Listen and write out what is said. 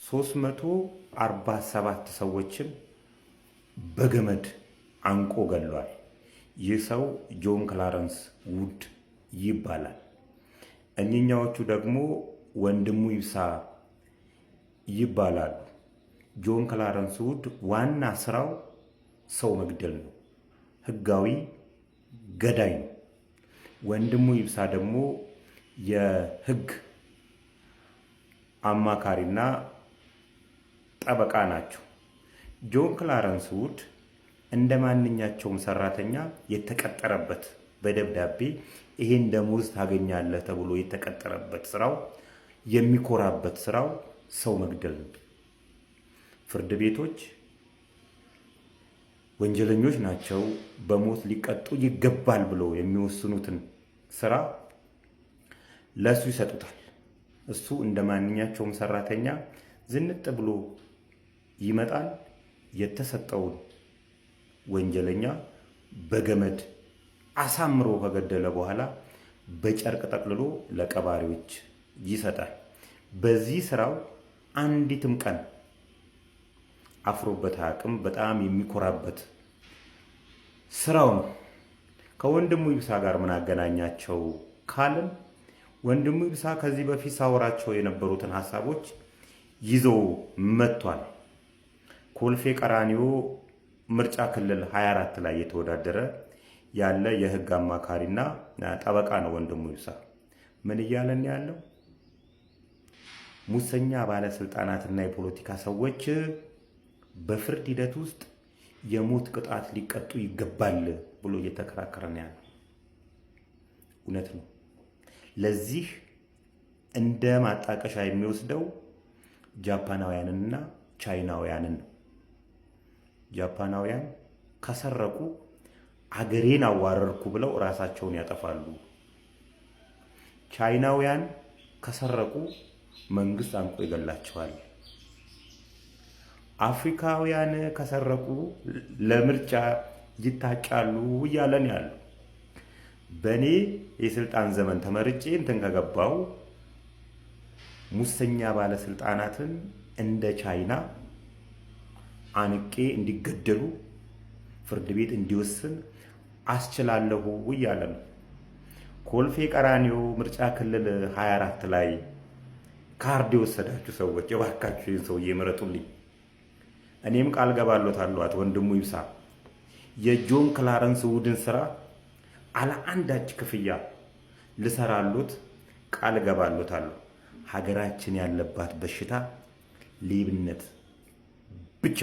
347 ሰዎችን በገመድ አንቆ ገሏል። ይህ ሰው ጆን ክላረንስ ውድ ይባላል። እኚኛዎቹ ደግሞ ወንድሙ ይብሳ ይባላሉ። ጆን ክላረንስ ውድ ዋና ስራው ሰው መግደል ነው። ህጋዊ ገዳይ ነው። ወንድሙ ይብሳ ደግሞ የህግ አማካሪና ጠበቃ ናቸው። ጆን ክላረንስ ውድ እንደ ማንኛቸውም ሰራተኛ የተቀጠረበት በደብዳቤ ይሄን ደሞዝ ታገኛለህ ተብሎ የተቀጠረበት ስራው የሚኮራበት ስራው ሰው መግደል ነው። ፍርድ ቤቶች ወንጀለኞች ናቸው በሞት ሊቀጡ ይገባል ብሎ የሚወስኑትን ስራ ለሱ ይሰጡታል። እሱ እንደ ማንኛቸውም ሰራተኛ ዝንጥ ብሎ ይመጣል። የተሰጠውን ወንጀለኛ በገመድ አሳምሮ ከገደለ በኋላ በጨርቅ ጠቅልሎ ለቀባሪዎች ይሰጣል። በዚህ ስራው አንዲትም ቀን አፍሮበት አያውቅም። በጣም የሚኮራበት ስራው ነው። ከወንድሙ ይብሳ ጋር ምን አገናኛቸው ካልን ወንድሙ ይብሳ ከዚህ በፊት ሳወራቸው የነበሩትን ሐሳቦች ይዞ መጥቷል። ኮልፌ ቀራኒዮ ምርጫ ክልል 24 ላይ የተወዳደረ ያለ የህግ አማካሪና ጠበቃ ነው። ወንድሙ ይብሳ ምን እያለን ያለው ሙሰኛ ባለስልጣናትና የፖለቲካ ሰዎች በፍርድ ሂደት ውስጥ የሞት ቅጣት ሊቀጡ ይገባል ብሎ እየተከራከረ ነው ያለው። እውነት ነው። ለዚህ እንደ ማጣቀሻ የሚወስደው ጃፓናውያንና ቻይናውያንን ነው። ጃፓናውያን ከሰረቁ አገሬን አዋረርኩ ብለው ራሳቸውን ያጠፋሉ። ቻይናውያን ከሰረቁ መንግስት አንቆ ይገላቸዋል። አፍሪካውያን ከሰረቁ ለምርጫ ይታጫሉ እያለን ያሉ። በኔ የስልጣን ዘመን ተመርጬ እንትን ከገባው ሙሰኛ ባለስልጣናትን እንደ ቻይና አንቄ እንዲገደሉ ፍርድ ቤት እንዲወስን አስችላለሁ እያለ ነው። ኮልፌ ቀራኒዮ ምርጫ ክልል 24 ላይ ካርድ የወሰዳችሁ ሰዎች እባካችሁ ይህን ሰውዬ ምረጡልኝ። እኔም ቃል ገባሎታለሁ ወንድሙ ይብሳ የጆን ክላረንስ ውድን ስራ አለ አንዳች ክፍያ ልሰራሉት ቃል ገባሎታለሁ። ሀገራችን ያለባት በሽታ ሌብነት ብቻ